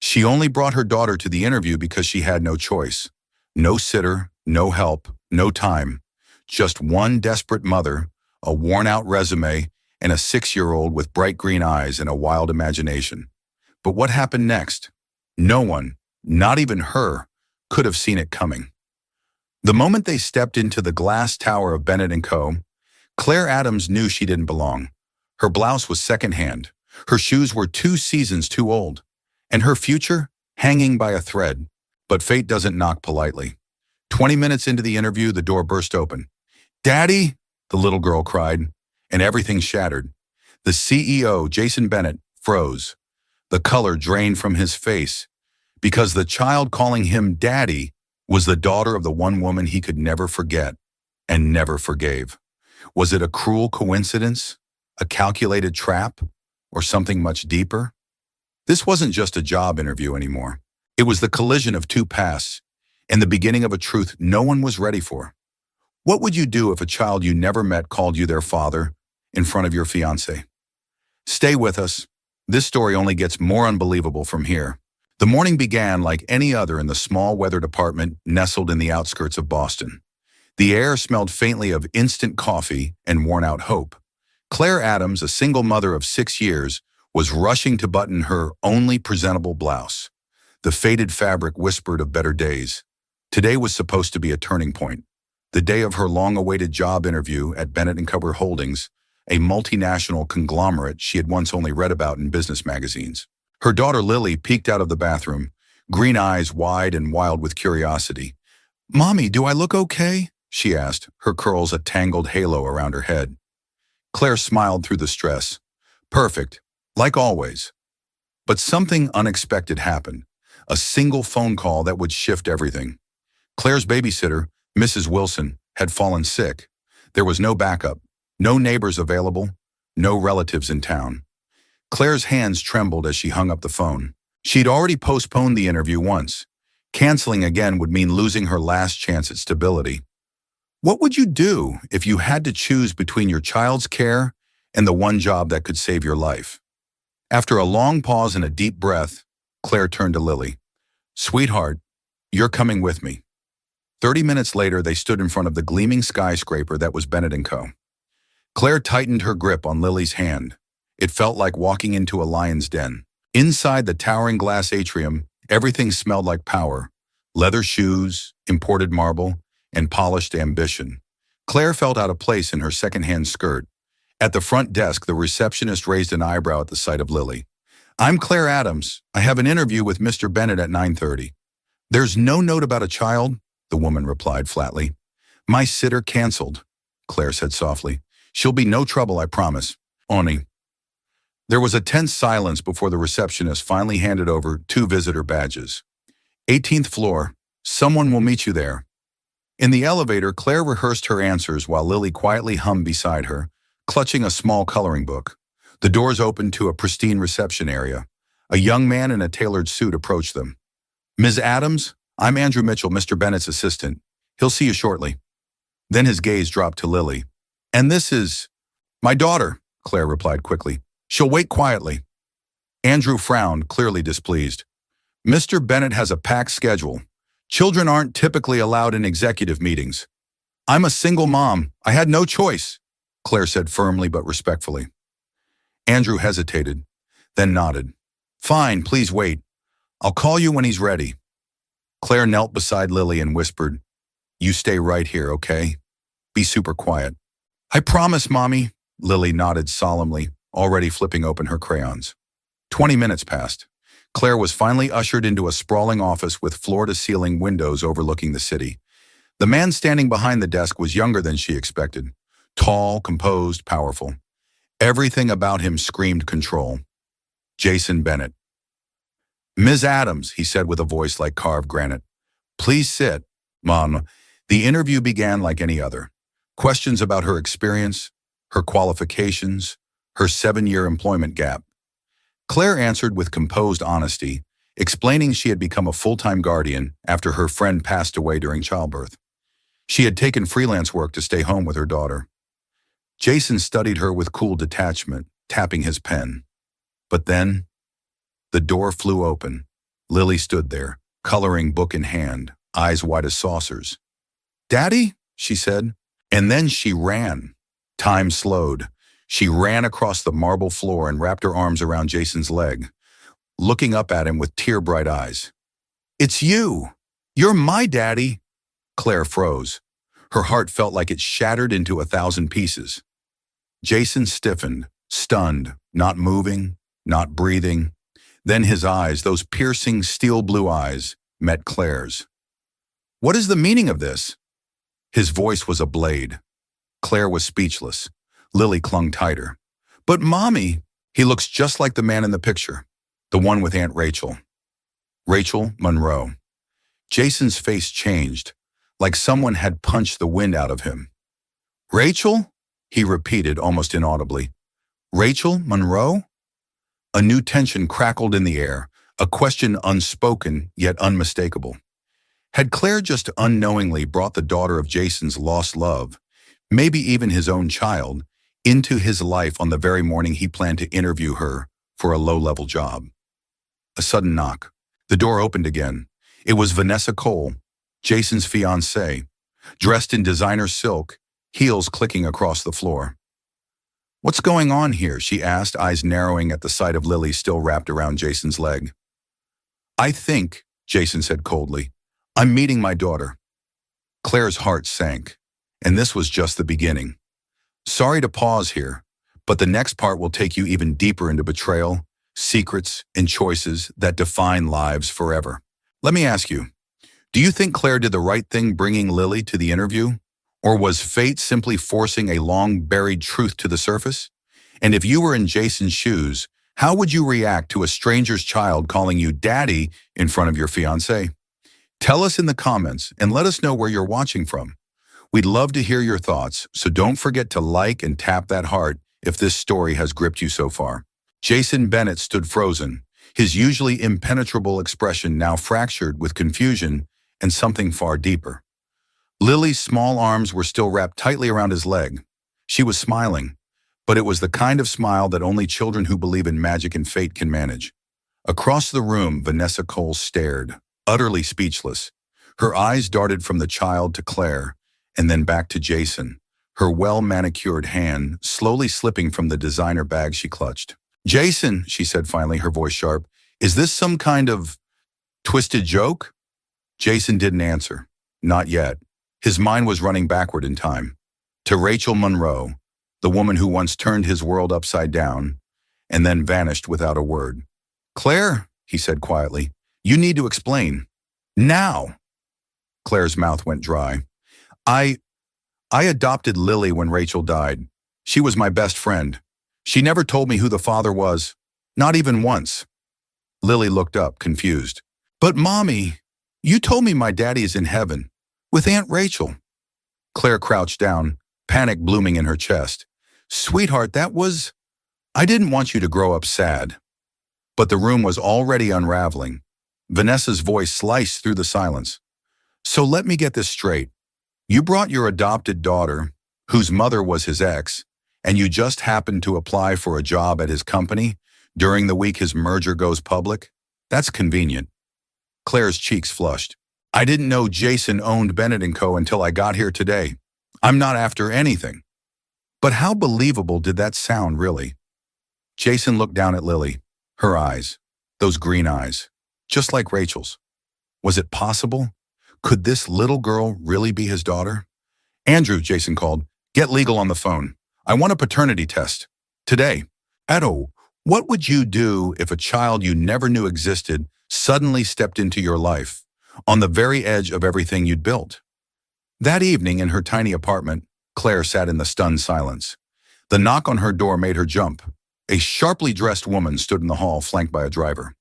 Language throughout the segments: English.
She only brought her daughter to the interview because she had no choice. No sitter, no help, no time. Just one desperate mother, a worn-out resume, and a 6-year-old with bright green eyes and a wild imagination. But what happened next? No one, not even her, could have seen it coming. The moment they stepped into the glass tower of Bennett & Co., Claire Adams knew she didn't belong. Her blouse was secondhand, her shoes were 2 seasons too old, and her future hanging by a thread. But fate doesn't knock politely. 20 minutes into the interview, the door burst open. "Daddy!" the little girl cried, and everything shattered. The CEO, Jason Bennett, froze. The color drained from his face, because the child calling him Daddy was the daughter of the one woman he could never forget and never forgave. Was it a cruel coincidence, a calculated trap, or something much deeper? This wasn't just a job interview anymore. It was the collision of 2 pasts and the beginning of a truth no one was ready for. What would you do if a child you never met called you their father in front of your fiancé? Stay with us. This story only gets more unbelievable from here. The morning began like any other in the small weather department nestled in the outskirts of Boston. The air smelled faintly of instant coffee and worn-out hope. Claire Adams, a single mother of 6 years, was rushing to button her only presentable blouse. The faded fabric whispered of better days. Today was supposed to be a turning point. The day of her long-awaited job interview at Bennett & Co. Holdings, a multinational conglomerate she had once only read about in business magazines. Her daughter Lily peeked out of the bathroom, green eyes wide and wild with curiosity. "Mommy, do I look okay?" she asked, her curls a tangled halo around her head. Claire smiled through the stress. "Perfect, like always." But something unexpected happened, a single phone call that would shift everything. Claire's babysitter, Mrs. Wilson, had fallen sick. There was no backup, no neighbors available, no relatives in town. Claire's hands trembled as she hung up the phone. She'd already postponed the interview once. Canceling again would mean losing her last chance at stability. What would you do if you had to choose between your child's care and the one job that could save your life? After a long pause and a deep breath, Claire turned to Lily. "Sweetheart, you're coming with me." 30 minutes later, they stood in front of the gleaming skyscraper that was Bennett & Co. Claire tightened her grip on Lily's hand. It felt like walking into a lion's den. Inside the towering glass atrium, everything smelled like power. Leather shoes, imported marble, and polished ambition. Claire felt out of place in her second-hand skirt. At the front desk, the receptionist raised an eyebrow at the sight of Lily. "I'm Claire Adams. I have an interview with Mr. Bennett at 9:30. "There's no note about a child," the woman replied flatly. "My sitter canceled," Claire said softly. "She'll be no trouble, I promise. Oni." There was a tense silence before the receptionist finally handed over 2 visitor badges. 18th floor. Someone will meet you there." In the elevator, Claire rehearsed her answers while Lily quietly hummed beside her, clutching a small coloring book. The doors opened to a pristine reception area. A young man in a tailored suit approached them. "Ms. Adams, I'm Andrew Mitchell, Mr. Bennett's assistant. He'll see you shortly." Then his gaze dropped to Lily. "And this is—" "My daughter," Claire replied quickly. "She'll wait quietly." Andrew frowned, clearly displeased. "Mr. Bennett has a packed schedule. Children aren't typically allowed in executive meetings." "I'm a single mom. I had no choice," Claire said firmly but respectfully. Andrew hesitated, then nodded. "Fine, please wait. I'll call you when he's ready." Claire knelt beside Lily and whispered, "You stay right here, okay? Be super quiet." "I promise, Mommy," Lily nodded solemnly, already flipping open her crayons. 20 minutes passed. Claire was finally ushered into a sprawling office with floor-to-ceiling windows overlooking the city. The man standing behind the desk was younger than she expected. Tall, composed, powerful. Everything about him screamed control. Jason Bennett. "Ms. Adams," he said with a voice like carved granite. "Please sit, Mom." The interview began like any other. Questions about her experience, her qualifications, her 7-year employment gap. Claire answered with composed honesty, explaining she had become a full-time guardian after her friend passed away during childbirth. She had taken freelance work to stay home with her daughter. Jason studied her with cool detachment, tapping his pen. But then, the door flew open. Lily stood there, coloring book in hand, eyes wide as saucers. "Daddy?" she said. And then she ran. Time slowed. She ran across the marble floor and wrapped her arms around Jason's leg, looking up at him with tear-bright eyes. "It's you! You're my daddy!" Claire froze. Her heart felt like it shattered into 1,000 pieces. Jason stiffened, stunned, not moving, not breathing. Then his eyes, those piercing steel-blue eyes, met Claire's. "What is the meaning of this?" His voice was a blade. Claire was speechless. Lily clung tighter. "But Mommy," he looks just like the man in the picture, the one with Aunt Rachel. Rachel Monroe. Jason's face changed, like someone had punched the wind out of him. "Rachel?" he repeated almost inaudibly. "Rachel Monroe?" A new tension crackled in the air, a question unspoken yet unmistakable. Had Claire just unknowingly brought the daughter of Jason's lost love, maybe even his own child, into his life on the very morning he planned to interview her for a low-level job? A sudden knock. The door opened again. It was Vanessa Cole, Jason's fiancée, dressed in designer silk, heels clicking across the floor. "What's going on here?" she asked, eyes narrowing at the sight of Lily still wrapped around Jason's leg. "I think," Jason said coldly, "I'm meeting my daughter." Claire's heart sank, and this was just the beginning. "Sorry to pause here, but the next part will take you even deeper into betrayal, secrets, and choices that define lives forever. Let me ask you, do you think Claire did the right thing bringing Lily to the interview? Or was fate simply forcing a long-buried truth to the surface? And if you were in Jason's shoes, how would you react to a stranger's child calling you daddy in front of your fiancé? Tell us in the comments and let us know where you're watching from. We'd love to hear your thoughts, so don't forget to like and tap that heart if this story has gripped you so far. Jason Bennett stood frozen, his usually impenetrable expression now fractured with confusion and something far deeper. Lily's small arms were still wrapped tightly around his leg. She was smiling, but it was the kind of smile that only children who believe in magic and fate can manage. Across the room, Vanessa Cole stared, utterly speechless. Her eyes darted from the child to Claire, and then back to Jason, her well-manicured hand slowly slipping from the designer bag she clutched. "Jason," she said finally, her voice sharp, "is this some kind of twisted joke?" Jason didn't answer. Not yet. His mind was running backward in time, to Rachel Monroe, the woman who once turned his world upside down, and then vanished without a word. "Claire," he said quietly, "you need to explain. Now." Claire's mouth went dry. I adopted Lily when Rachel died. She was my best friend. She never told me who the father was, not even once." Lily looked up, confused. "But Mommy, you told me my daddy is in heaven, with Aunt Rachel." Claire crouched down, panic blooming in her chest. "Sweetheart, I didn't want you to grow up sad." But the room was already unraveling. Vanessa's voice sliced through the silence. "So let me get this straight. You brought your adopted daughter, whose mother was his ex, and you just happened to apply for a job at his company during the week his merger goes public? That's convenient." Claire's cheeks flushed. "I didn't know Jason owned Bennett & Co. until I got here today. I'm not after anything." But how believable did that sound, really? Jason looked down at Lily, her eyes, those green eyes, just like Rachel's. Was it possible? Could this little girl really be his daughter? "Andrew," Jason called, "get legal on the phone. I want a paternity test. Today." "Edo, what would you do if a child you never knew existed suddenly stepped into your life, on the very edge of everything you'd built?" That evening in her tiny apartment, Claire sat in the stunned silence. The knock on her door made her jump. A sharply dressed woman stood in the hall, flanked by a driver.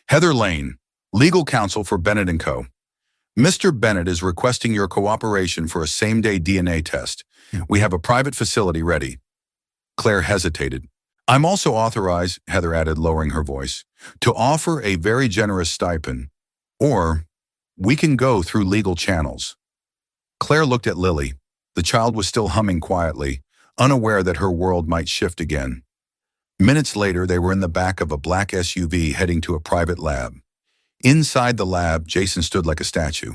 "Heather Lane, legal counsel for Bennett & Co. Mr. Bennett is requesting your cooperation for a same-day DNA test. We have a private facility ready." Claire hesitated. "I'm also authorized," Heather added, lowering her voice, "to offer a very generous stipend. Or we can go through legal channels." Claire looked at Lily. The child was still humming quietly, unaware that her world might shift again. Minutes later, they were in the back of a black SUV heading to a private lab. Inside the lab, Jason stood like a statue.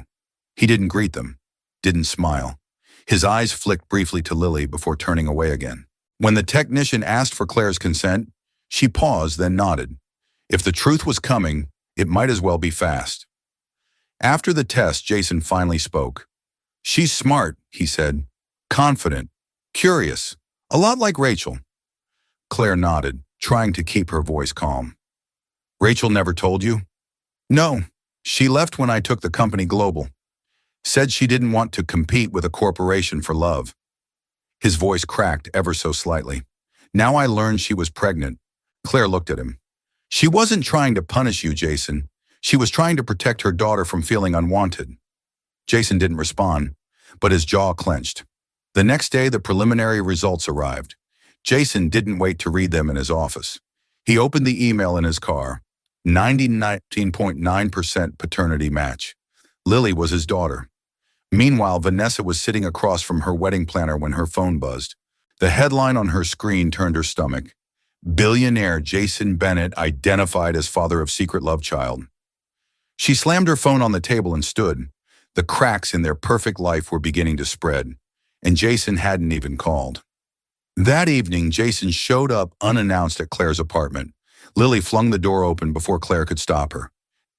He didn't greet them, didn't smile. His eyes flicked briefly to Lily before turning away again. When the technician asked for Claire's consent, she paused, then nodded. If the truth was coming, it might as well be fast. After the test, Jason finally spoke. "She's smart," he said. "Confident. Curious. A lot like Rachel." Claire nodded, trying to keep her voice calm. "Rachel never told you?" "No. She left when I took the company global. Said she didn't want to compete with a corporation for love." His voice cracked ever so slightly. "Now I learned she was pregnant." Claire looked at him. "She wasn't trying to punish you, Jason. She was trying to protect her daughter from feeling unwanted." Jason didn't respond, but his jaw clenched. The next day, the preliminary results arrived. Jason didn't wait to read them in his office. He opened the email in his car. 19.9% paternity match. Lily was his daughter. Meanwhile, Vanessa was sitting across from her wedding planner when her phone buzzed. The headline on her screen turned her stomach. "Billionaire Jason Bennett identified as father of secret love child." She slammed her phone on the table and stood. The cracks in their perfect life were beginning to spread, and Jason hadn't even called. That evening, Jason showed up unannounced at Claire's apartment. Lily flung the door open before Claire could stop her.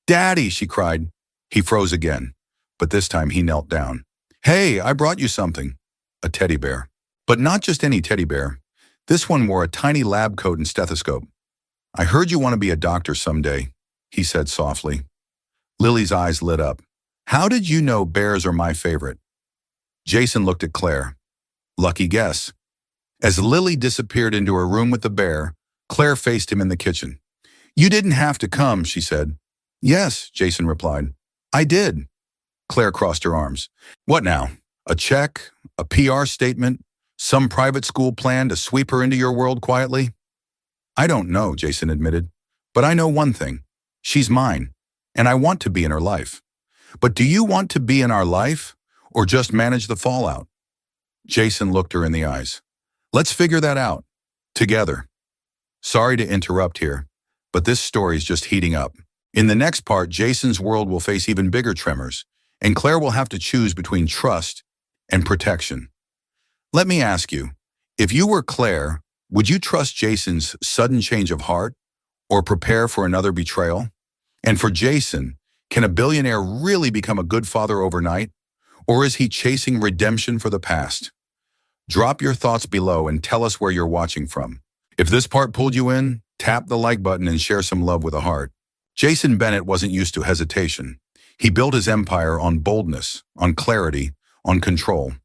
"Daddy!" she cried. He froze again, but this time he knelt down. "Hey, I brought you something." A teddy bear. But not just any teddy bear. This one wore a tiny lab coat and stethoscope. "I heard you want to be a doctor someday," he said softly. Lily's eyes lit up. "How did you know bears are my favorite?" Jason looked at Claire. Lucky guess. As Lily disappeared into her room with the bear, Claire faced him in the kitchen. "You didn't have to come," she said. "Yes," Jason replied. "I did." Claire crossed her arms. "What now? A check? A PR statement? Some private school plan to sweep her into your world quietly?" "I don't know," Jason admitted. "But I know one thing. She's mine, and I want to be in her life." "But do you want to be in our life, or just manage the fallout?" Jason looked her in the eyes. "Let's figure that out. Together." Sorry to interrupt here, but this story's just heating up. In the next part, Jason's world will face even bigger tremors, and Claire will have to choose between trust and protection. Let me ask you, if you were Claire, would you trust Jason's sudden change of heart or prepare for another betrayal? And for Jason, can a billionaire really become a good father overnight, or is he chasing redemption for the past? Drop your thoughts below and tell us where you're watching from. If this part pulled you in, tap the like button and share some love with a heart. Jason Bennett wasn't used to hesitation. He built his empire on boldness, on clarity, on control.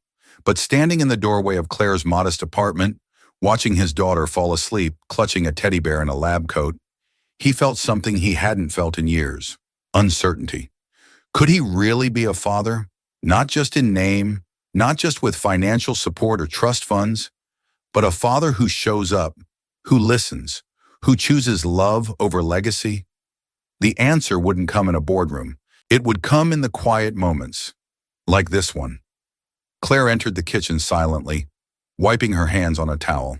But standing in the doorway of Claire's modest apartment, watching his daughter fall asleep, clutching a teddy bear in a lab coat, he felt something he hadn't felt in years: uncertainty. Could he really be a father? Not just in name, not just with financial support or trust funds, but a father who shows up, who listens, who chooses love over legacy? The answer wouldn't come in a boardroom. It would come in the quiet moments, like this one. Claire entered the kitchen silently, wiping her hands on a towel.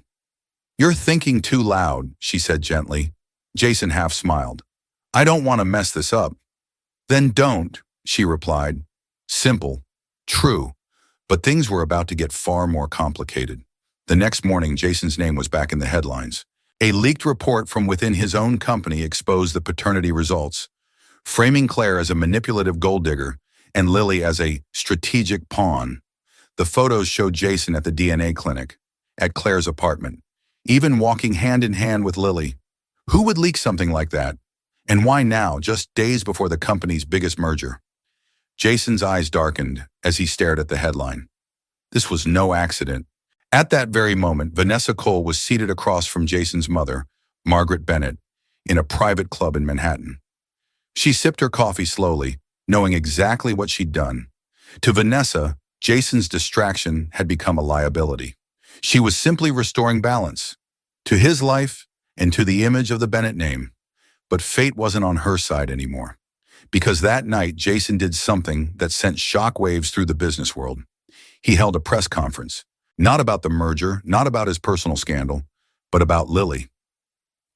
"You're thinking too loud," she said gently. Jason half smiled. "I don't want to mess this up." "Then don't," she replied. Simple, true, but things were about to get far more complicated. The next morning, Jason's name was back in the headlines. A leaked report from within his own company exposed the paternity results, framing Claire as a manipulative gold digger and Lily as a strategic pawn. The photos showed Jason at the DNA clinic, at Claire's apartment, even walking hand in hand with Lily. Who would leak something like that? And why now, just days before the company's biggest merger? Jason's eyes darkened as he stared at the headline. This was no accident. At that very moment, Vanessa Cole was seated across from Jason's mother, Margaret Bennett, in a private club in Manhattan. She sipped her coffee slowly, knowing exactly what she'd done. To Vanessa, Jason's distraction had become a liability. She was simply restoring balance to his life and to the image of the Bennett name. But fate wasn't on her side anymore, because that night Jason did something that sent shockwaves through the business world. He held a press conference, not about the merger, not about his personal scandal, but about Lily.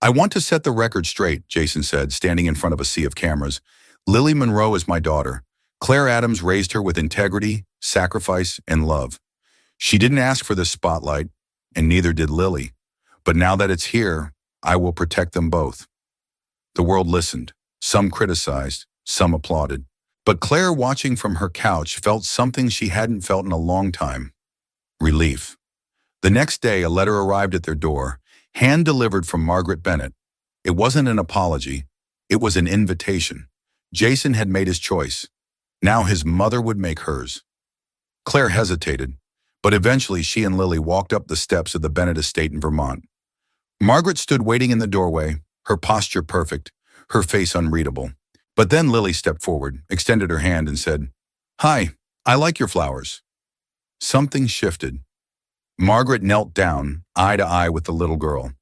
"I want to set the record straight," Jason said, standing in front of a sea of cameras. Lily Monroe is my daughter. Claire Adams raised her with integrity, sacrifice, and love. She didn't ask for this spotlight, and neither did Lily. But now that it's here, I will protect them both. The world listened. Some criticized, some applauded. But Claire, watching from her couch, felt something she hadn't felt in a long time. Relief. The next day, a letter arrived at their door, hand-delivered from Margaret Bennett. It wasn't an apology. It was an invitation. Jason had made his choice. Now his mother would make hers. Claire hesitated, but eventually she and Lily walked up the steps of the Bennett estate in Vermont. Margaret stood waiting in the doorway, her posture perfect, her face unreadable. But then Lily stepped forward, extended her hand, and said, "Hi, I like your flowers." Something shifted. Margaret knelt down, eye to eye with the little girl.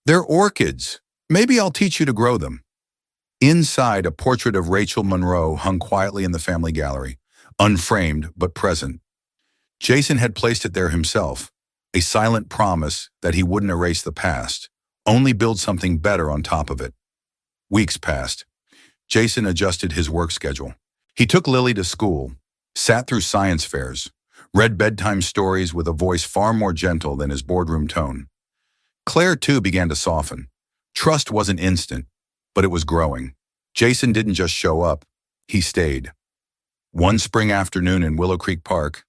"They're orchids. Maybe I'll teach you to grow them." Inside, a portrait of Rachel Monroe hung quietly in the family gallery, unframed but present. Jason had placed it there himself, a silent promise that he wouldn't erase the past, only build something better on top of it. Weeks passed. Jason adjusted his work schedule. He took Lily to school, sat through science fairs, read bedtime stories with a voice far more gentle than his boardroom tone. Claire, too, began to soften. Trust wasn't instant, but it was growing. Jason didn't just show up, he stayed. One spring afternoon in Willow Creek Park,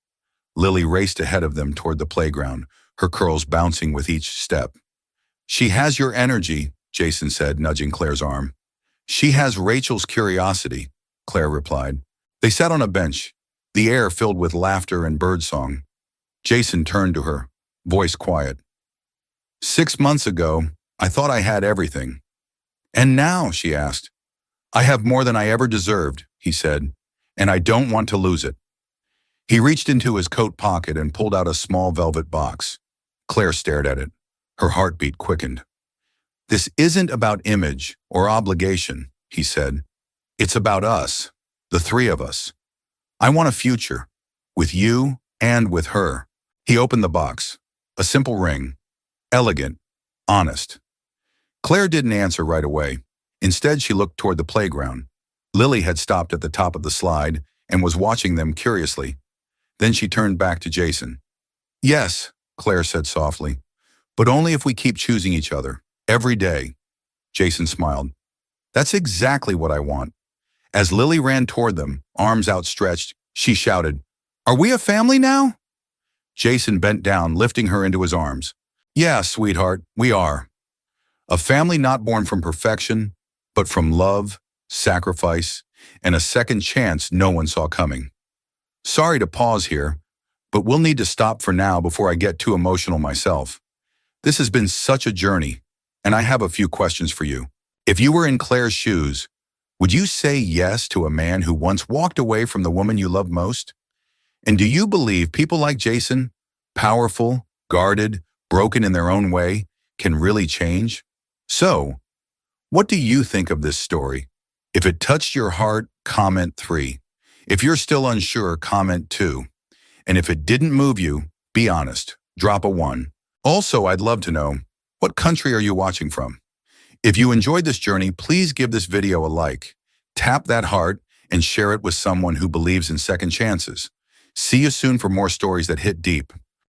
Lily raced ahead of them toward the playground, her curls bouncing with each step. "She has your energy," Jason said, nudging Claire's arm. "She has Rachel's curiosity," Claire replied. They sat on a bench, the air filled with laughter and birdsong. Jason turned to her, voice quiet. "6 months ago, I thought I had everything. And now," she asked. "I have more than I ever deserved," he said, "and I don't want to lose it." He reached into his coat pocket and pulled out a small velvet box. Claire stared at it. Her heartbeat quickened. "This isn't about image or obligation," he said. "It's about us, the three of us. I want a future, with you and with her." He opened the box. A simple ring. Elegant. Honest. Claire didn't answer right away. Instead, she looked toward the playground. Lily had stopped at the top of the slide and was watching them curiously. Then she turned back to Jason. "Yes," Claire said softly, "but only if we keep choosing each other, every day." Jason smiled. "That's exactly what I want." As Lily ran toward them, arms outstretched, she shouted, "Are we a family now?" Jason bent down, lifting her into his arms. "Yeah, sweetheart, we are. A family not born from perfection, but from love, sacrifice, and a second chance no one saw coming. Sorry to pause here, but we'll need to stop for now before I get too emotional myself. This has been such a journey, and I have a few questions for you. If you were in Claire's shoes, would you say yes to a man who once walked away from the woman you loved most? And do you believe people like Jason, powerful, guarded, broken in their own way, can really change? So, what do you think of this story? If it touched your heart, comment 3. If you're still unsure, comment 2. And if it didn't move you, be honest, drop a 1. Also, I'd love to know, what country are you watching from? If you enjoyed this journey, please give this video a like, tap that heart, and share it with someone who believes in second chances. See you soon for more stories that hit deep.